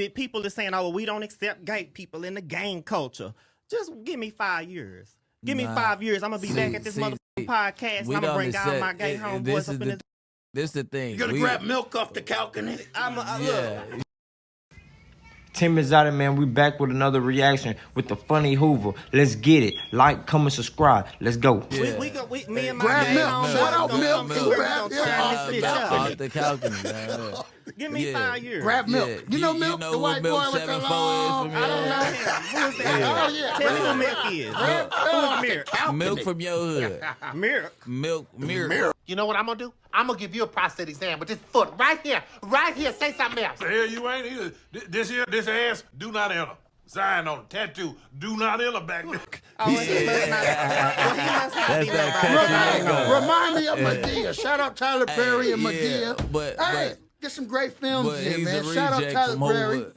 people are saying, "Oh, we don't accept gay people in the gang culture." Just give me 5 years. Give me 5 years. I'm gonna be back at this motherfucking podcast, and I'm gonna bring all my gay homeboys up in this. This the thing. You gonna grab milk off the calculator? Yeah. Tim is out, man. We back with another reaction with the funny Hoover. Let's get it. Like, comment, subscribe. Let's go. Yeah. Me and my grab gay milk. homeboys Shout out gonna milk. come through. Grab We gonna turn this bitch up. Off the calculator, man. Give me 5 years. Grab milk. Yeah. You know milk, know the who white Milk boy with the 74 long. is I don't know him. Who is that? Yeah. Oh, yeah. Tell me who Milk is. Who's Mirror? Milk from your hood. Mirror. Mirror. You know what I'm gonna do? I'm gonna give you a prostate exam with this foot right here. Right here. Say something else. The hell you ain't either. This ass, do not enter. Sign on it. Tattoo, do not enter back there. Oh, he must not That's be that country. Remind me of Medea. Shout out Tyler Perry and yeah, Medea. but- Hey, get some great films But here, he's man. a Shout out reject Tyler from Perry. Hoover.